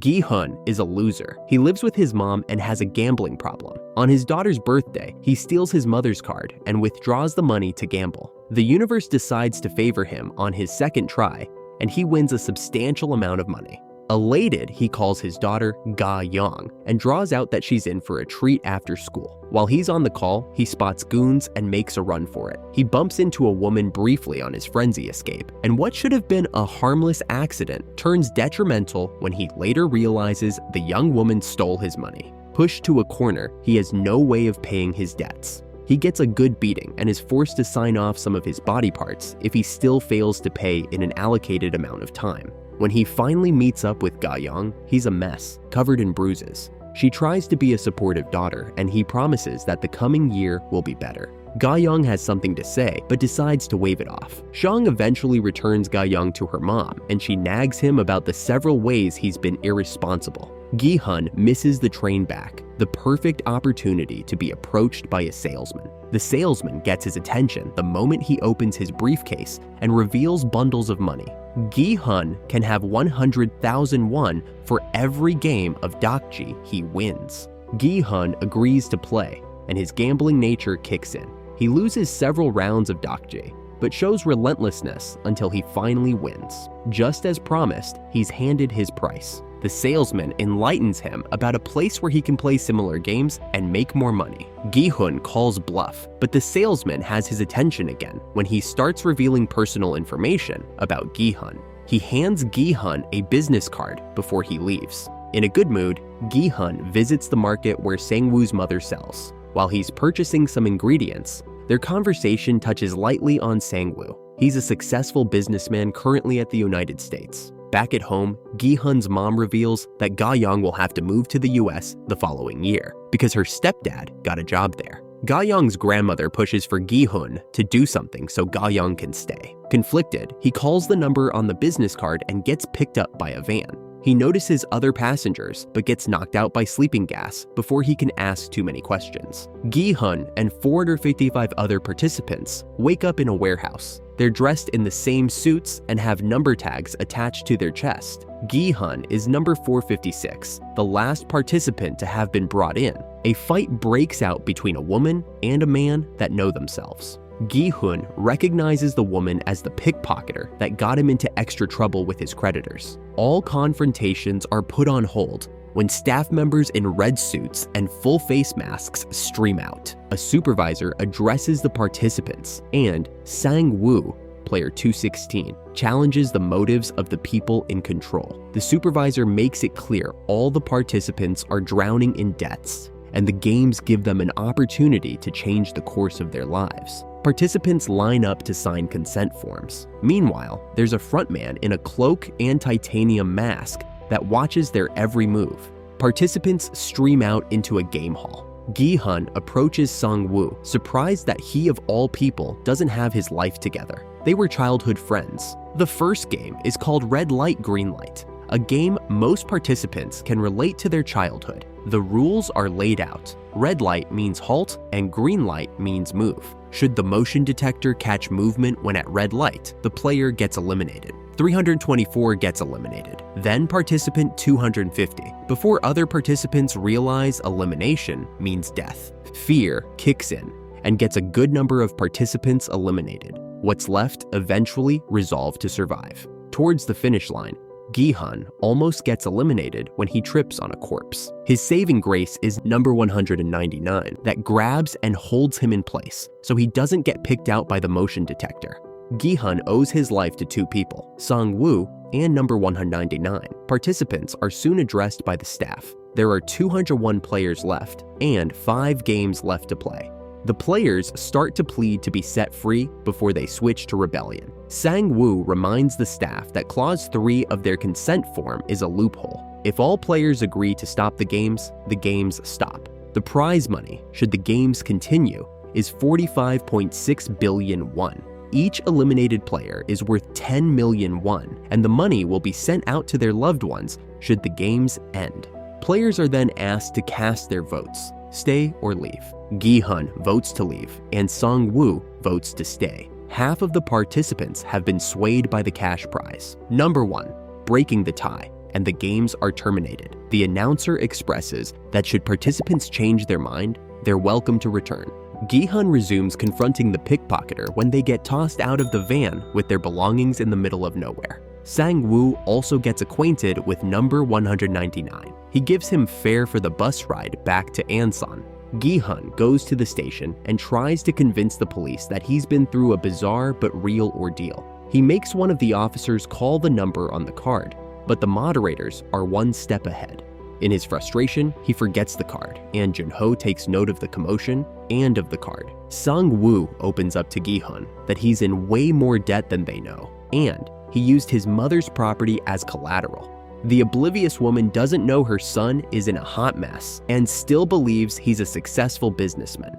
Gi-hun is a loser. He lives with his mom and has a gambling problem. On his daughter's birthday, he steals his mother's card and withdraws the money to gamble. The universe decides to favor him on his second try, and he wins a substantial amount of money. Elated, he calls his daughter Ga-young and draws out that she's in for a treat after school. While he's on the call, he spots goons and makes a run for it. He bumps into a woman briefly on his frenzy escape, and what should have been a harmless accident turns detrimental when he later realizes the young woman stole his money. Pushed to a corner, he has no way of paying his debts. He gets a good beating and is forced to sign off some of his body parts if he still fails to pay in an allocated amount of time. When he finally meets up with Ga-young, he's a mess, covered in bruises. She tries to be a supportive daughter, and he promises that the coming year will be better. Ga-young has something to say, but decides to wave it off. Jung eventually returns Ga-young to her mom, and she nags him about the several ways he's been irresponsible. Gi-hun misses the train back, the perfect opportunity to be approached by a salesman. The salesman gets his attention the moment he opens his briefcase and reveals bundles of money. Gi-hun can have 100,000 won for every game of dakji he wins. Gi-hun agrees to play, and his gambling nature kicks in. He loses several rounds of dakji, but shows relentlessness until he finally wins. Just as promised, he's handed his price. The salesman enlightens him about a place where he can play similar games and make more money. Gi-hun calls bluff, but the salesman has his attention again when he starts revealing personal information about Gi-hun. He hands Gi-hun a business card before he leaves. In a good mood, Gi-hun visits the market where Sang-woo's mother sells. While he's purchasing some ingredients, their conversation touches lightly on Sang-woo. He's a successful businessman currently at the United States. Back at home, Gi-hun's mom reveals that Ga-young will have to move to the US the following year because her stepdad got a job there. Ga-young's grandmother pushes for Gi-hun to do something so Ga-young can stay. Conflicted, he calls the number on the business card and gets picked up by a van. He notices other passengers but gets knocked out by sleeping gas before he can ask too many questions. Gi-hun and 455 other participants wake up in a warehouse. They're dressed in the same suits and have number tags attached to their chest. Gi-hun is number 456, the last participant to have been brought in. A fight breaks out between a woman and a man that know themselves. Gi-hun recognizes the woman as the pickpocketer that got him into extra trouble with his creditors. All confrontations are put on hold when staff members in red suits and full face masks stream out. A supervisor addresses the participants, and Sang-woo, player 216, challenges the motives of the people in control. The supervisor makes it clear all the participants are drowning in debts, and the games give them an opportunity to change the course of their lives. Participants line up to sign consent forms. Meanwhile, there's a frontman in a cloak and titanium mask that watches their every move. Participants stream out into a game hall. Gi-hun approaches Sang-woo, surprised that he of all people doesn't have his life together. They were childhood friends. The first game is called Red Light, Green Light, a game most participants can relate to their childhood. The rules are laid out. Red light means halt and green light means move. Should the motion detector catch movement when at red light, the player gets eliminated. 324 gets eliminated, then participant 250, before other participants realize elimination means death. Fear kicks in and gets a good number of participants eliminated. What's left eventually resolve to survive. Towards the finish line, Gi-hun almost gets eliminated when he trips on a corpse. His saving grace is number 199 that grabs and holds him in place so he doesn't get picked out by the motion detector. Gi-hun owes his life to two people, Sang-woo and number 199. Participants are soon addressed by the staff. There are 201 players left and 5 games left to play. The players start to plead to be set free before they switch to rebellion. Sang-woo reminds the staff that Clause 3 of their consent form is a loophole. If all players agree to stop the games stop. The prize money, should the games continue, is 45.6 billion won. Each eliminated player is worth 10 million won, and the money will be sent out to their loved ones should the games end. Players are then asked to cast their votes, stay or leave. Gi-hun votes to leave, and Sang-woo votes to stay. Half of the participants have been swayed by the cash prize. Number 1, breaking the tie. and the games are terminated. The announcer expresses that should participants change their mind, they're welcome to return. Gi-hun resumes confronting the pickpocketer when they get tossed out of the van with their belongings in the middle of nowhere. Sang-woo also gets acquainted with number 199. He gives him fare for the bus ride back to Ansan. Gi-hun goes to the station and tries to convince the police that he's been through a bizarre but real ordeal. He makes one of the officers call the number on the card, but the moderators are one step ahead. In his frustration, he forgets the card, and Jun-ho takes note of the commotion and of the card. Sang-woo opens up to Gi-hun that he's in way more debt than they know, and he used his mother's property as collateral. The oblivious woman doesn't know her son is in a hot mess and still believes he's a successful businessman.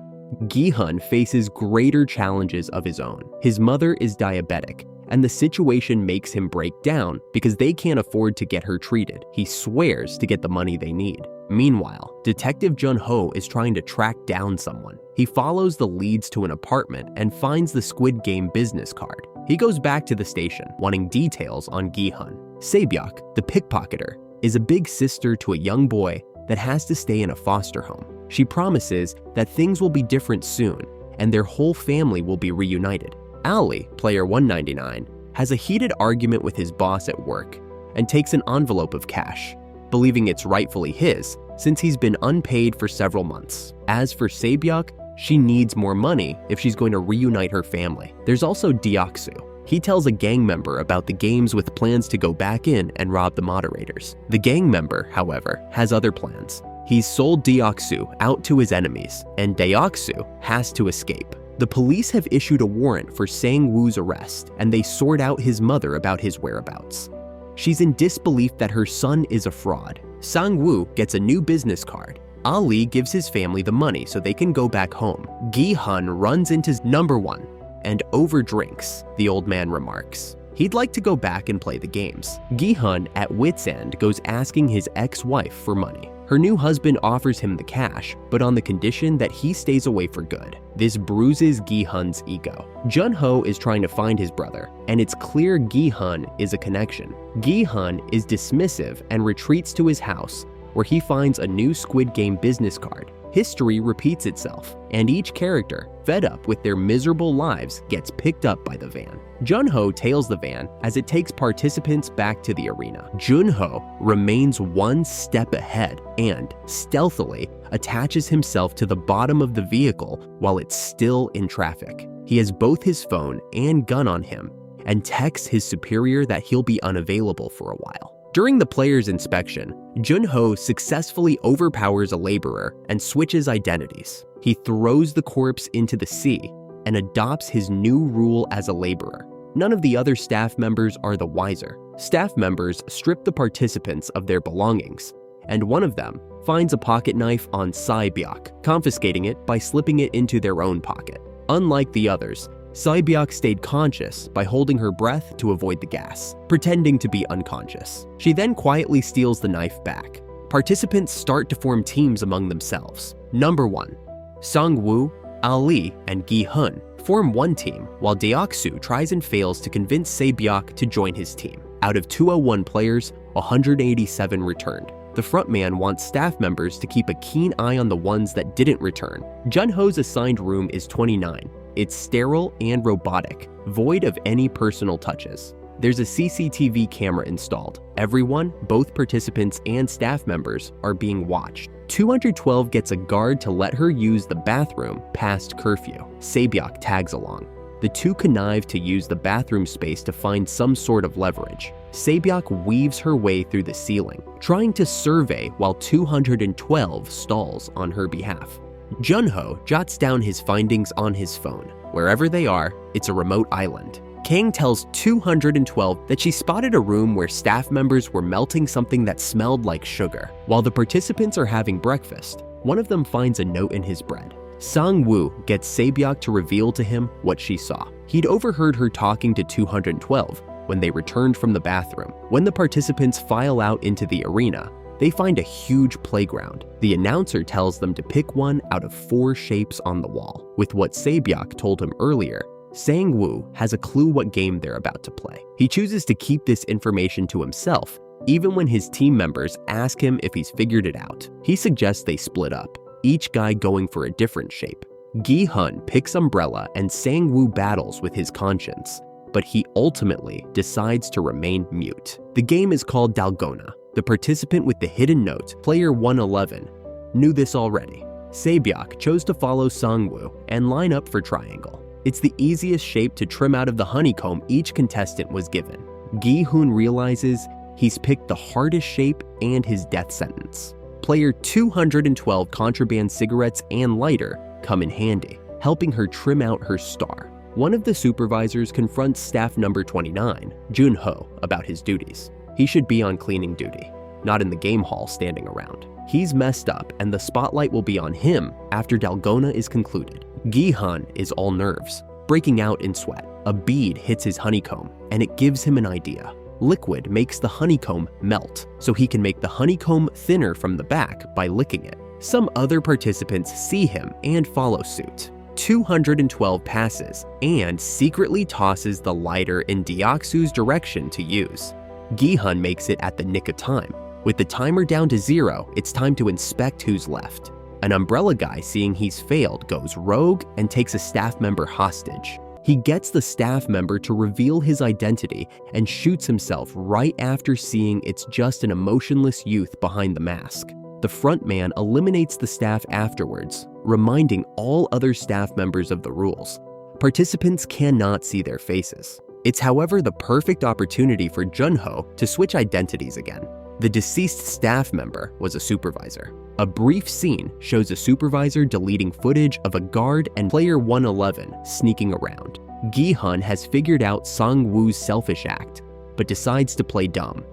Gi-hun faces greater challenges of his own. His mother is diabetic, and the situation makes him break down because they can't afford to get her treated. He swears to get the money they need. Meanwhile, Detective Jun-ho is trying to track down someone. He follows the leads to an apartment and finds the Squid Game business card. He goes back to the station, wanting details on Gi-hun. Se-byuk, the pickpocketer, is a big sister to a young boy that has to stay in a foster home. She promises that things will be different soon, and their whole family will be reunited. Ali, player 199, has a heated argument with his boss at work and takes an envelope of cash, believing it's rightfully his since he's been unpaid for several months. As for Se-byuk, she needs more money if she's going to reunite her family. There's also Yeong-su. He tells a gang member about the games with plans to go back in and rob the moderators. The gang member, however, has other plans. He's sold Yeong-su out to his enemies, and Yeong-su has to escape. The police have issued a warrant for Sang-woo's arrest, and they sort out his mother about his whereabouts. She's in disbelief that her son is a fraud. Sang-woo gets a new business card. Ali gives his family the money so they can go back home. Gi-hun runs into number 1 and overdrinks, the old man remarks. He'd like to go back and play the games. Gi-hun, at wit's end, goes asking his ex-wife for money. Her new husband offers him the cash, but on the condition that he stays away for good. This bruises Gi-hun's ego. Jun-ho is trying to find his brother, and it's clear Gi-hun is a connection. Gi-hun is dismissive and retreats to his house, where he finds a new Squid Game business card. History repeats itself, and each character, fed up with their miserable lives, gets picked up by the van. Jun-ho tails the van as it takes participants back to the arena. Jun-ho remains one step ahead and, stealthily, attaches himself to the bottom of the vehicle while it's still in traffic. He has both his phone and gun on him and texts his superior that he'll be unavailable for a while. During the player's inspection, Jun-ho successfully overpowers a laborer and switches identities. He throws the corpse into the sea and adopts his new rule as a laborer. None of the other staff members are the wiser. Staff members strip the participants of their belongings, and one of them finds a pocket knife on Se-byuk, confiscating it by slipping it into their own pocket. Unlike the others, Se-byuk stayed conscious by holding her breath to avoid the gas, pretending to be unconscious. She then quietly steals the knife back. Participants start to form teams among themselves. Number 1. Sang-woo, Ali, and Gi-hun form one team, while Yeong-su tries and fails to convince Se-byuk to join his team. Out of 201 players, 187 returned. The frontman wants staff members to keep a keen eye on the ones that didn't return. Jun-ho's assigned room is 29. It's sterile and robotic, void of any personal touches. There's a CCTV camera installed. Everyone, both participants and staff members, are being watched. 212 gets a guard to let her use the bathroom past curfew. Se-byuk tags along. The two connive to use the bathroom space to find some sort of leverage. Se-byuk weaves her way through the ceiling, trying to survey while 212 stalls on her behalf. Jun-ho jots down his findings on his phone. Wherever they are, it's a remote island. Kang tells 212 that she spotted a room where staff members were melting something that smelled like sugar. While the participants are having breakfast, one of them finds a note in his bread. Sang-woo gets Se-byuk to reveal to him what she saw. He'd overheard her talking to 212 when they returned from the bathroom. When the participants file out into the arena, they find a huge playground. The announcer tells them to pick one out of 4 shapes on the wall. With what Se-byuk told him earlier, Sang-woo has a clue what game they're about to play. He chooses to keep this information to himself Even when his team members ask him if he's figured it out, he suggests they split up, each guy going for a different shape. Gi-hun picks Umbrella and Sang-woo battles with his conscience, but he ultimately decides to remain mute. The game is called Dalona. The participant with the hidden note, player 111, knew this already. Se-byuk chose to follow Sang-woo and line up for triangle. It's the easiest shape to trim out of the honeycomb each contestant was given. Gi-hun realizes he's picked the hardest shape and his death sentence. Player 212 contraband cigarettes and lighter come in handy, helping her trim out her star. One of the supervisors confronts staff number 29, Jun-ho, about his duties. He should be on cleaning duty, not in the game hall standing around. He's messed up and the spotlight will be on him after Dalona is concluded. Gi-hun is all nerves, breaking out in sweat. A bead hits his honeycomb and it gives him an idea. Liquid makes the honeycomb melt, so he can make the honeycomb thinner from the back by licking it. Some other participants see him and follow suit. 212 passes and secretly tosses the lighter in Deok-su's direction to use. Gi-hun makes it at the nick of time. With the timer down to 0, it's time to inspect who's left. An umbrella guy, seeing he's failed, goes rogue and takes a staff member hostage. He gets the staff member to reveal his identity and shoots himself right after seeing it's just an emotionless youth behind the mask. The front man eliminates the staff afterwards, reminding all other staff members of the rules. Participants cannot see their faces. It's, however, the perfect opportunity for Jun-ho to switch identities again. The deceased staff member was a supervisor. A brief scene shows a supervisor deleting footage of a guard and player 111 sneaking around. Gi-hun has figured out Sang-woo's selfish act, but decides to play dumb.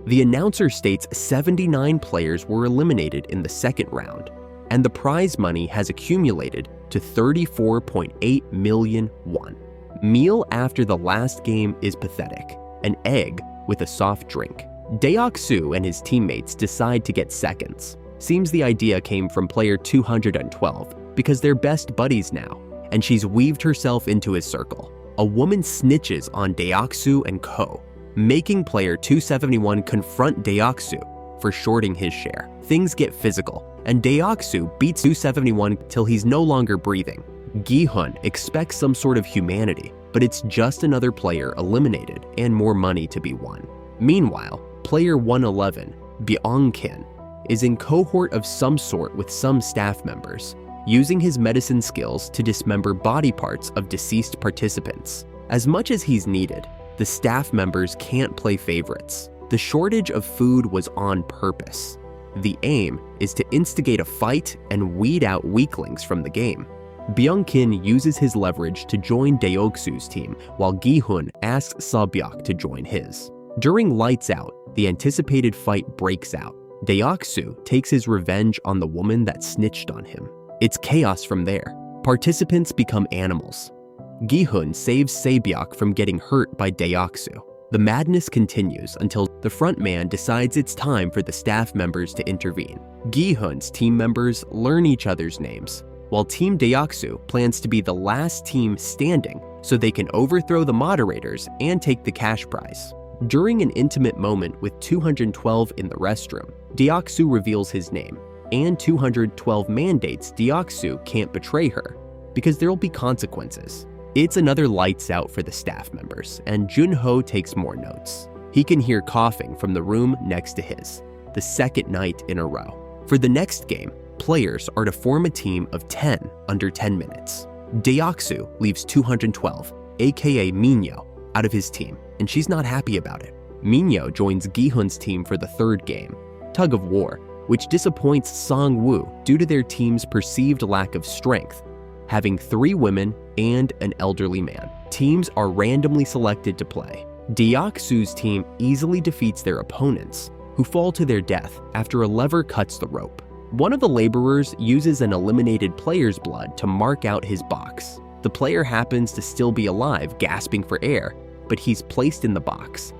The announcer states 79 players were eliminated in the second round, and the prize money has accumulated to 34.8 million won. Meal after the last game is pathetic, an egg with a soft drink. Deok-su and his teammates decide to get seconds. Seems the idea came from player 212 because they're best buddies now, and she's weaved herself into his circle. A woman snitches on Deok-su and Ko, making player 271 confront Deok-su for shorting his share. Things get physical, and Deok-su beats 271 till he's no longer breathing. Gi-hun expects some sort of humanity, but it's just another player eliminated and more money to be won. Meanwhile, player 111, Byung-kin, is in cohort of some sort with some staff members, using his medicine skills to dismember body parts of deceased participants. As much as he's needed, the staff members can't play favorites. The shortage of food was on purpose. The aim is to instigate a fight and weed out weaklings from the game. Byung-kin uses his leverage to join Deok-su's team, while Gi-hun asks Se-byuk to join his. During Lights Out, the anticipated fight breaks out. Deok-su takes his revenge on the woman that snitched on him. It's chaos from there. Participants become animals. Gi-hun saves Se-byuk from getting hurt by Deok-su. The madness continues until the front man decides it's time for the staff members to intervene. Gi-hun's team members learn each other's names, while Team Deok-su plans to be the last team standing so they can overthrow the moderators and take the cash prize. During an intimate moment with 212 in the restroom, Deok-su reveals his name, and 212 mandates Deok-su can't betray her, because there'll be consequences. It's another lights out for the staff members, and Jun-ho takes more notes. He can hear coughing from the room next to his, the second night in a row. For the next game, players are to form a team of 10 under 10 minutes. Deok-su leaves 212, aka Minyo, out of his team, and she's not happy about it. Minyo joins Gi-hun's team for the third game, Tug of War, which disappoints Sang-woo due to their team's perceived lack of strength, having 3 women and an elderly man. Teams are randomly selected to play. Deok-su's team easily defeats their opponents, who fall to their death after a lever cuts the rope. One of the laborers uses an eliminated player's blood to mark out his box. The player happens to still be alive, gasping for air, but he's placed in the box.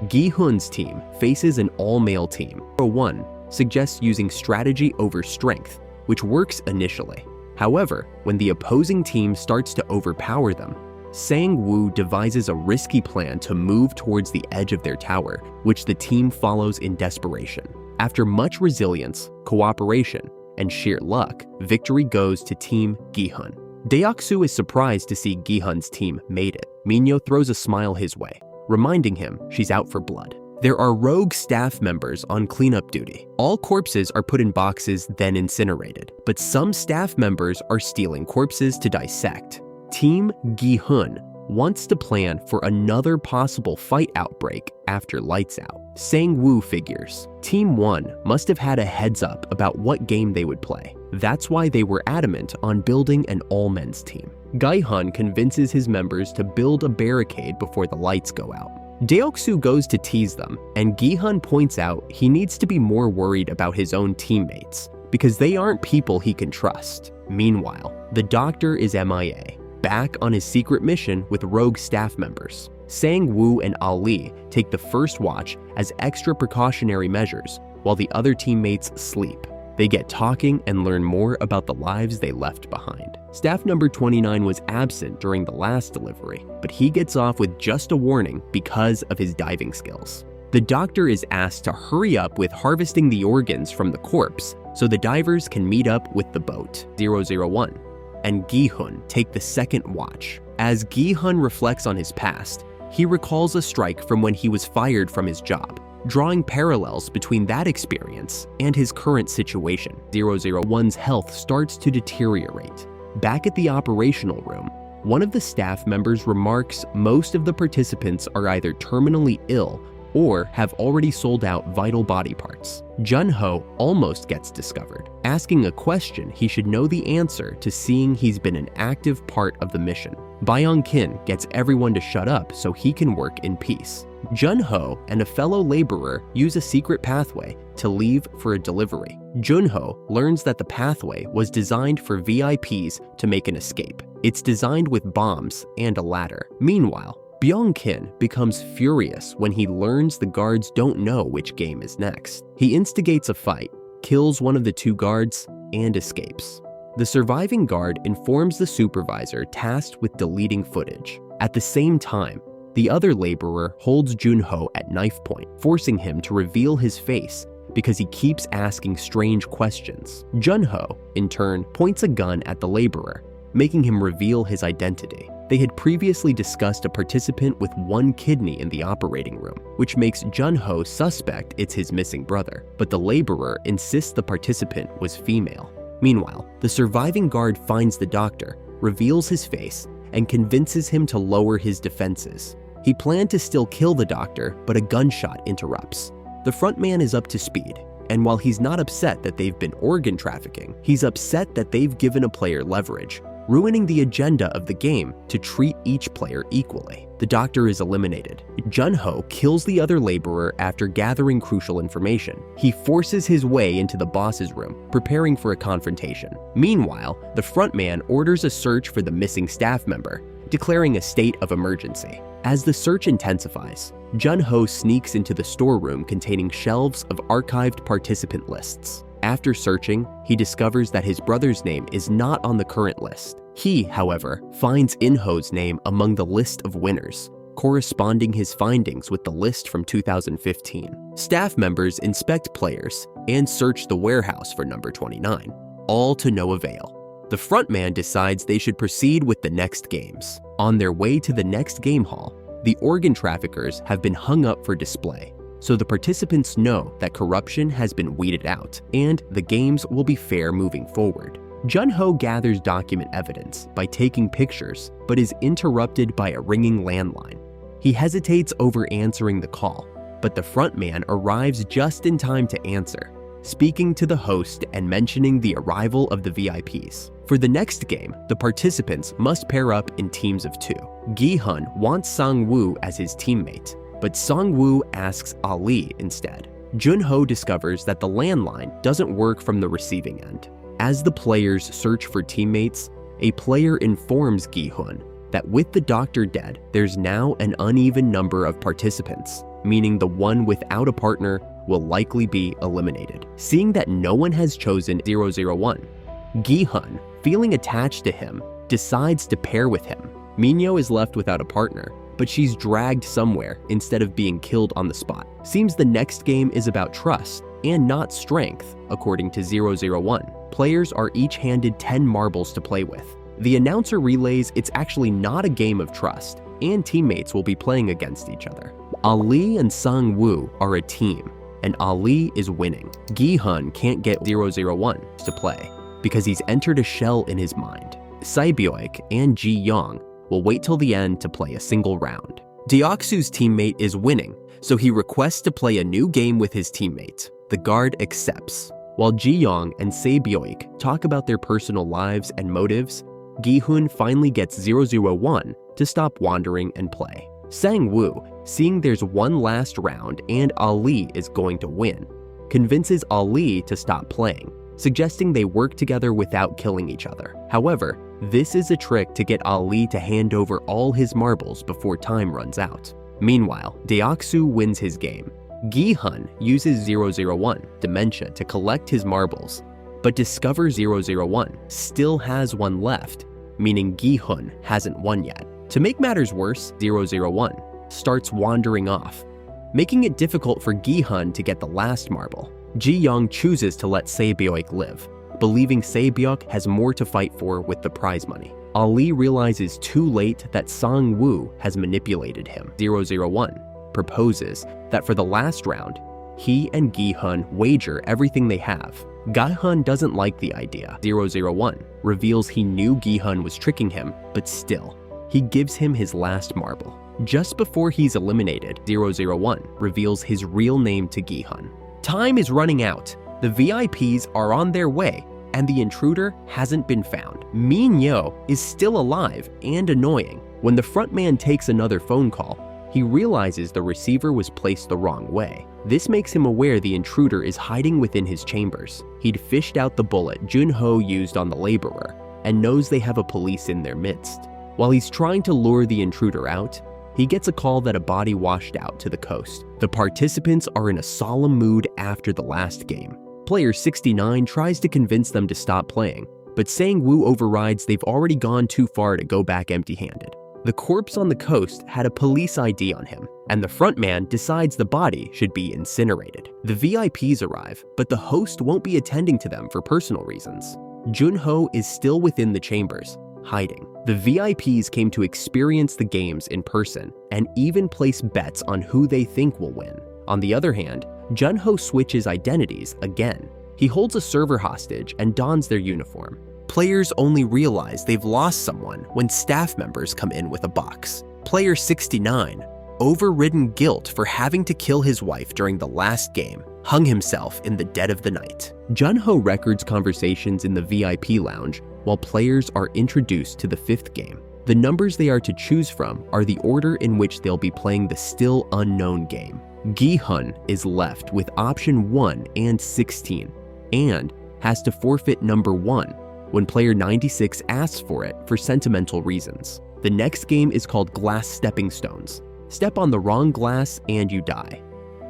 Gi-hun's team faces an all-male team. 1 suggests using strategy over strength, which works initially. However, when the opposing team starts to overpower them, Sang-woo devises a risky plan to move towards the edge of their tower, which the team follows in desperation. After much resilience, cooperation, and sheer luck, victory goes to Team Gi-hun. Deok-su is surprised to see Gi-hun's team made it. Minyo throws a smile his way, reminding him she's out for blood. There are rogue staff members on cleanup duty. All corpses are put in boxes, then incinerated, but some staff members are stealing corpses to dissect. Team Gi-hun wants to plan for another possible fight outbreak after Lights Out. Sang-woo figures Team 1 must have had a heads up about what game they would play. That's why they were adamant on building an all-men's team. Gi-hun convinces his members to build a barricade before the lights go out. Deok-su goes to tease them, and Gi-hun points out he needs to be more worried about his own teammates because they aren't people he can trust. Meanwhile, the doctor is MIA, back on his secret mission with rogue staff members. Sang-woo and Ali take the first watch as extra precautionary measures while the other teammates sleep. They get talking and learn more about the lives they left behind. Staff number 29 was absent during the last delivery, but he gets off with just a warning because of his diving skills. The doctor is asked to hurry up with harvesting the organs from the corpse so the divers can meet up with the boat. 001 and Gi-hun take the second watch. As Gi-hun reflects on his past, he recalls a strike from when he was fired from his job, drawing parallels between that experience and his current situation. 001's health starts to deteriorate. Back at the operational room, one of the staff members remarks most of the participants are either terminally ill or have already sold out vital body parts. Jun-ho almost gets discovered, asking a question he should know the answer to, seeing he's been an active part of the mission. Byung-kin gets everyone to shut up so he can work in peace. Jun-ho and a fellow laborer use a secret pathway to leave for a delivery. Jun-ho learns that the pathway was designed for VIPs to make an escape. It's designed with bombs and a ladder. Meanwhile, Byung-kin becomes furious when he learns the guards don't know which game is next. He instigates a fight, kills one of the two guards, and escapes. The surviving guard informs the supervisor tasked with deleting footage. At the same time, the other laborer holds Jun-ho at knife point, forcing him to reveal his face because he keeps asking strange questions. Jun-ho, in turn, points a gun at the laborer, making him reveal his identity. They had previously discussed a participant with one kidney in the operating room, which makes Jun-ho suspect it's his missing brother, but the laborer insists the participant was female. Meanwhile, the surviving guard finds the doctor, reveals his face, and convinces him to lower his defenses. He planned to still kill the doctor, but a gunshot interrupts. The front man is up to speed, and while he's not upset that they've been organ trafficking, he's upset that they've given a player leverage, ruining the agenda of the game to treat each player equally. The doctor is eliminated. Jun-ho kills the other laborer after gathering crucial information. He forces his way into the boss's room, preparing for a confrontation. Meanwhile, the front man orders a search for the missing staff member, declaring a state of emergency. As the search intensifies, Jun-ho sneaks into the storeroom containing shelves of archived participant lists. After searching, he discovers that his brother's name is not on the current list. He, however, finds In-ho's name among the list of winners, corresponding his findings with the list from 2015. Staff members inspect players and search the warehouse for number 29, all to no avail. The frontman decides they should proceed with the next games. On their way to the next game hall, the organ traffickers have been hung up for display, so the participants know that corruption has been weeded out and the games will be fair moving forward. Jun-ho gathers document evidence by taking pictures, but is interrupted by a ringing landline. He hesitates over answering the call, but the frontman arrives just in time to answer, speaking to the host and mentioning the arrival of the VIPs. For the next game, the participants must pair up in teams of 2. Gi-hun wants Sang-woo as his teammate, but Sang-woo asks Ali instead. Jun-ho discovers that the landline doesn't work from the receiving end. As the players search for teammates, a player informs Gi-hun that with the doctor dead, there's now an uneven number of participants, meaning the one without a partner will likely be eliminated. Seeing that no one has chosen 001, Gi-hun, feeling attached to him, decides to pair with him. Minyo is left without a partner, but she's dragged somewhere instead of being killed on the spot. Seems the next game is about trust and not strength, according to 001. Players are each handed 10 marbles to play with. The announcer relays it's actually not a game of trust, and teammates will be playing against each other. Ali and Sang-woo are a team, and Ali is winning. Gi-hun can't get 001 to play because he's entered a shell in his mind. Sae-byeok and Ji-young will wait till the end to play a single round. Deok-su's teammate is winning, so he requests to play a new game with his teammate. The guard accepts. While Ji-young and Sae-byeok talk about their personal lives and motives, Gi-hun finally gets 001 to stop wandering and play. Sang-woo, seeing there's one last round and Ali is going to win, convinces Ali to stop playing, suggesting they work together without killing each other. However, this is a trick to get Ali to hand over all his marbles before time runs out. Meanwhile, Deok-su wins his game. Gi-hun uses 001, Dementia, to collect his marbles, but Discover 001 still has one left, meaning Gi-hun hasn't won yet. To make matters worse, 001 starts wandering off, making it difficult for Gi-hun to get the last marble. Ji-young chooses to let Sae-byeok live, believing Sae-byeok has more to fight for with the prize money. Ali realizes too late that Sang-woo has manipulated him. 001 proposes that for the last round, he and Gi-hun wager everything they have. Gi-hun doesn't like the idea. 001 reveals he knew Gi-hun was tricking him, but still, he gives him his last marble. Just before he's eliminated, 001 reveals his real name to Gi-hun. Time is running out. The VIPs are on their way, and the intruder hasn't been found. Minyo is still alive and annoying. When the frontman takes another phone call, he realizes the receiver was placed the wrong way. This makes him aware the intruder is hiding within his chambers. He'd fished out the bullet Jun-ho used on the laborer and knows they have a police in their midst. While he's trying to lure the intruder out, he gets a call that a body washed out to the coast. The participants are in a solemn mood after the last game. Player 69 tries to convince them to stop playing, but Sang-woo overrides they've already gone too far to go back empty-handed. The corpse on the coast had a police ID on him, and the frontman decides the body should be incinerated. The VIPs arrive, but the host won't be attending to them for personal reasons. Jun-ho is still within the chambers, hiding. The VIPs came to experience the games in person and even place bets on who they think will win. On the other hand, Jun-ho switches identities again. He holds a server hostage and dons their uniform. Players only realize they've lost someone when staff members come in with a box. Player 69, overridden guilt for having to kill his wife during the last game, hung himself in the dead of the night. Jun-ho records conversations in the VIP lounge while players are introduced to the 5th game. The numbers they are to choose from are the order in which they'll be playing the still unknown game. Gi-hun is left with option 1 and 16, and has to forfeit number 1 when player 96 asks for it for sentimental reasons. The next game is called Glass Stepping Stones. Step on the wrong glass and you die.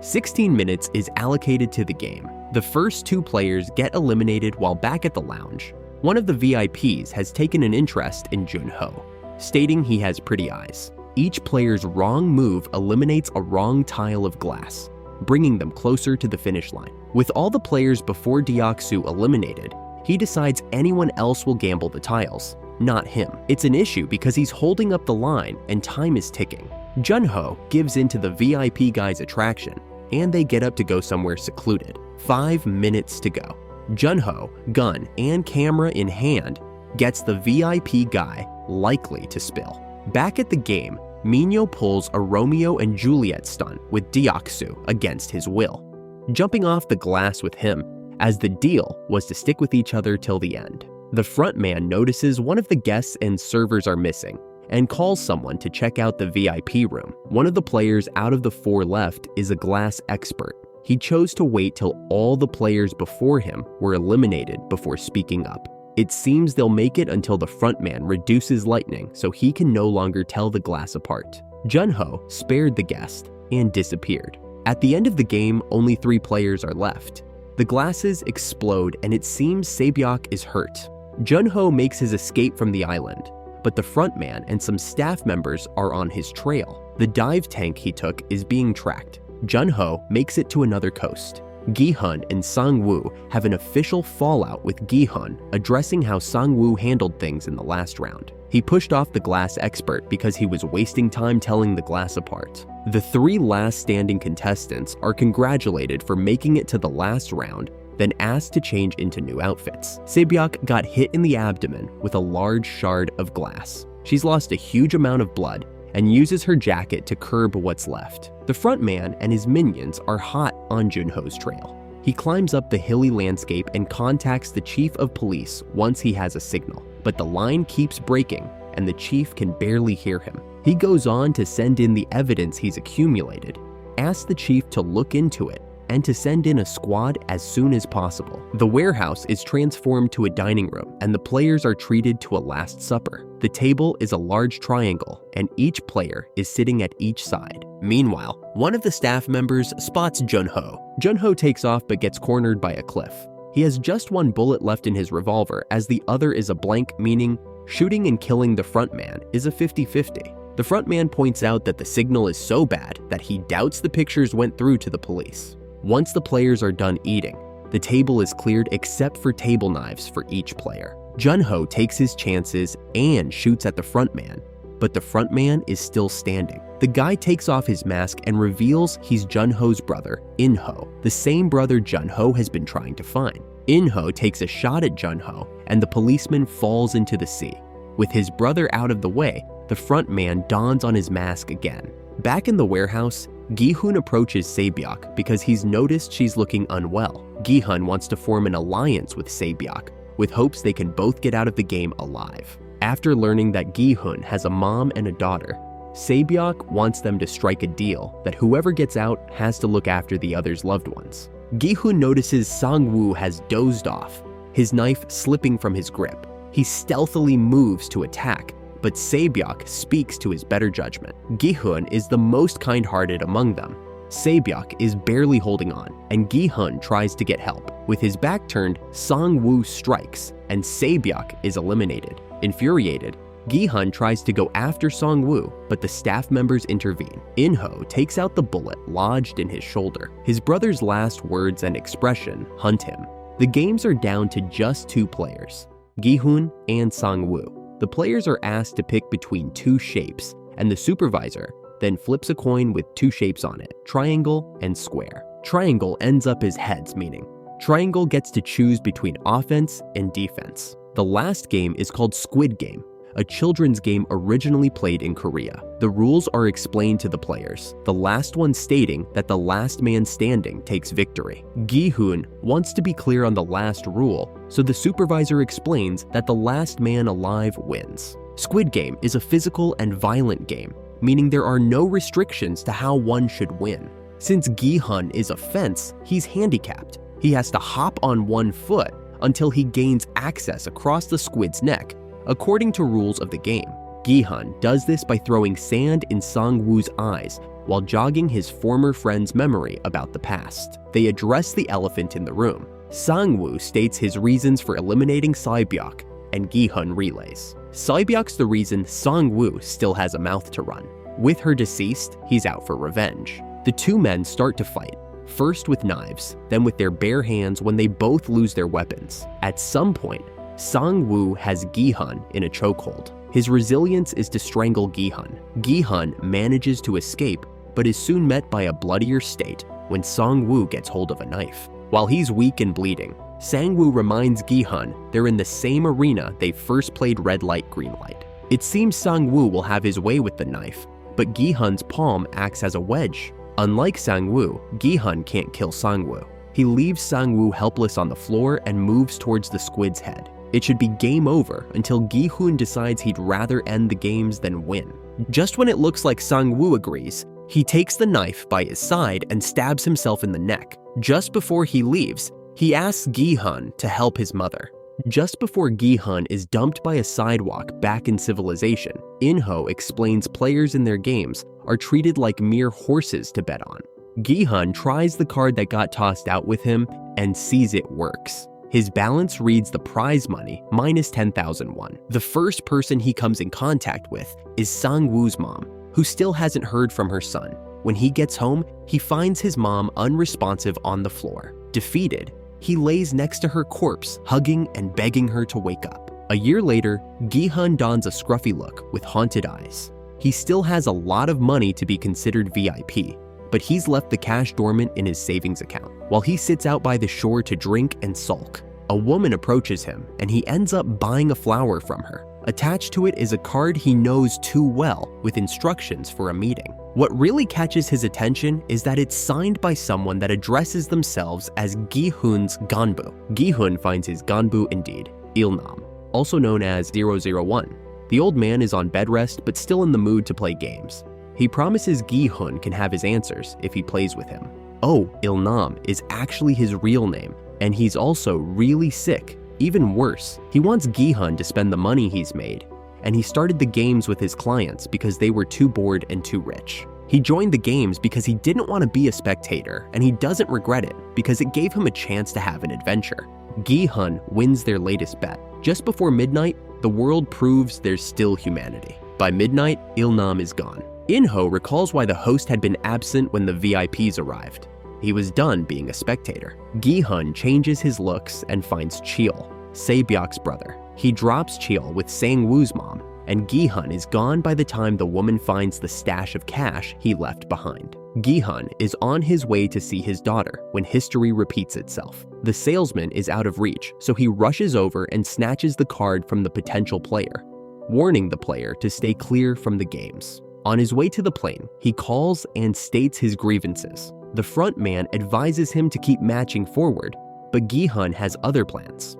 16 minutes is allocated to the game. The first 2 players get eliminated while back at the lounge. One of the VIPs has taken an interest in Jun-ho, stating he has pretty eyes. Each player's wrong move eliminates a wrong tile of glass, bringing them closer to the finish line. With all the players before Deok-su eliminated, he decides anyone else will gamble the tiles, not him. It's an issue because he's holding up the line and time is ticking. Jun-ho gives in to the VIP guy's attraction, and they get up to go somewhere secluded. 5 minutes to go. Jun-ho, gun and camera in hand, gets the VIP guy likely to spill. Back at the game, Minyo pulls a Romeo and Juliet stunt with Deok-su against his will, jumping off the glass with him, as the deal was to stick with each other till the end. The frontman notices one of the guests and servers are missing, and calls someone to check out the VIP room. One of the players out of the 4 left is a glass expert. He chose to wait till all the players before him were eliminated before speaking up. It seems they'll make it until the frontman reduces lightning so he can no longer tell the glass apart. Jun-ho spared the guest and disappeared. At the end of the game, only 3 players are left. The glasses explode and it seems Sae-byeok is hurt. Jun-ho makes his escape from the island, but the frontman and some staff members are on his trail. The dive tank he took is being tracked. Jun-ho makes it to another coast. Gi-hun and Sang-woo have an official fallout with Gi-hun addressing how Sang-woo handled things in the last round. He pushed off the glass expert because he was wasting time telling the glass apart. The 3 last standing contestants are congratulated for making it to the last round, then asked to change into new outfits. Se-byuk got hit in the abdomen with a large shard of glass. She's lost a huge amount of blood and uses her jacket to curb what's left. The front man and his minions are hot on Junho's trail. He climbs up the hilly landscape and contacts the chief of police once he has a signal, but the line keeps breaking and the chief can barely hear him. He goes on to send in the evidence he's accumulated, asks the chief to look into it, and to send in a squad as soon as possible. The warehouse is transformed to a dining room, and the players are treated to a last supper. The table is a large triangle, and each player is sitting at each side. Meanwhile, one of the staff members spots Jun-ho. Jun-ho takes off but gets cornered by a cliff. He has just 1 bullet left in his revolver, as the other is a blank, meaning shooting and killing the front man is a 50-50. The front man points out that the signal is so bad that he doubts the pictures went through to the police. Once the players are done eating, the table is cleared except for table knives for each player. Jun-ho takes his chances and shoots at the front man, but the front man is still standing. The guy takes off his mask and reveals he's Jun-ho's brother, In-ho, the same brother Jun-ho has been trying to find. In-ho takes a shot at Jun-ho, and the policeman falls into the sea. With his brother out of the way, the front man dons on his mask again. Back in the warehouse, Gi-hun approaches Se-byuk because he's noticed she's looking unwell. Gi-hun wants to form an alliance with Se-byuk, with hopes they can both get out of the game alive. After learning that Gi-hun has a mom and a daughter, Se-byuk wants them to strike a deal that whoever gets out has to look after the other's loved ones. Gi-hun notices Sang-woo has dozed off, his knife slipping from his grip. He stealthily moves to attack, but Se-byuk speaks to his better judgment. Gi-hun is the most kind-hearted among them. Se-byuk is barely holding on, and Gi-hun tries to get help. With his back turned, Sang-woo strikes, and Se-byuk is eliminated. Infuriated, Gi-hun tries to go after Sang-woo, but the staff members intervene. In-ho takes out the bullet lodged in his shoulder. His brother's last words and expression hunt him. The games are down to just 2 players, Gi-hun and Sang-woo. The players are asked to pick between 2 shapes, and the supervisor then flips a coin with 2 shapes on it, triangle and square. Triangle ends up as heads, meaning triangle gets to choose between offense and defense. The last game is called Squid Game, a children's game originally played in Korea. The rules are explained to the players, the last one stating that the last man standing takes victory. Gi-hun wants to be clear on the last rule, so the supervisor explains that the last man alive wins. Squid Game is a physical and violent game, meaning there are no restrictions to how one should win. Since Gi-hun is a fence, he's handicapped. He has to hop on 1 foot until he gains access across the squid's neck, according to rules of the game. Gi-hun does this by throwing sand in Sang-woo's eyes while jogging his former friend's memory about the past. They address the elephant in the room. Sang-woo states his reasons for eliminating Se-byuk, and Gi-hun relays. Se-byuk's the reason Sang-woo still has a mouth to run. With her deceased, he's out for revenge. The 2 men start to fight, first with knives, then with their bare hands when they both lose their weapons. At some point, Sang-woo has Gi-hun in a chokehold. His resilience is to strangle Gi-hun. Gi-hun manages to escape, but is soon met by a bloodier state when Sang-woo gets hold of a knife. While he's weak and bleeding, Sang-woo reminds Gi-hun they're in the same arena they first played red light, green light. It seems Sang-woo will have his way with the knife, but Gi-hun's palm acts as a wedge. Unlike Sang-woo, Gi-hun can't kill Sang-woo. He leaves Sang-woo helpless on the floor and moves towards the squid's head. It should be game over until Gi-hun decides he'd rather end the games than win. Just when it looks like Sang-woo agrees, he takes the knife by his side and stabs himself in the neck. Just before he leaves, he asks Gi-hun to help his mother. Just before Gi-hun is dumped by a sidewalk back in civilization, In-ho explains players in their games are treated like mere horses to bet on. Gi-hun tries the card that got tossed out with him and sees it works. His balance reads the prize money minus 10,000 won. The first person he comes in contact with is Sang-woo's mom, who still hasn't heard from her son. When he gets home, he finds his mom unresponsive on the floor. Defeated, he lays next to her corpse, hugging and begging her to wake up. A year later, Gi-hun dons a scruffy look with haunted eyes. He still has a lot of money to be considered VIP, but he's left the cash dormant in his savings account. While he sits out by the shore to drink and sulk, a woman approaches him and he ends up buying a flower from her. Attached to it is a card he knows too well with instructions for a meeting. What really catches his attention is that it's signed by someone that addresses themselves as Gi-hun's ganbu. Gi-hun finds his ganbu indeed, Il-nam, also known as 001. The old man is on bed rest but still in the mood to play games. He promises Gi-hun can have his answers if he plays with him. Oh, Il-nam is actually his real name, and he's also really sick. Even worse, he wants Gi-hun to spend the money he's made, and he started the games with his clients because they were too bored and too rich. He joined the games because he didn't want to be a spectator, and he doesn't regret it because it gave him a chance to have an adventure. Gi-hun wins their latest bet. Just before midnight, the world proves there's still humanity. By midnight, Il-nam is gone. In-ho recalls why the host had been absent when the VIPs arrived. He was done being a spectator. Gi-hun changes his looks and finds Cheol, Se-byok's brother. He drops Cheol with Sang-woo's mom, and Gi-hun is gone by the time the woman finds the stash of cash he left behind. Gi-hun is on his way to see his daughter when history repeats itself. The salesman is out of reach, so he rushes over and snatches the card from the potential player, warning the player to stay clear from the games. On his way to the plane, he calls and states his grievances. The front man advises him to keep matching forward, but Gi-hun has other plans.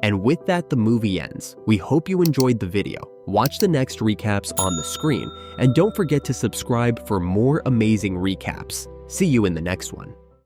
And with that, the movie ends. We hope you enjoyed the video. Watch the next recaps on the screen, and don't forget to subscribe for more amazing recaps. See you in the next one.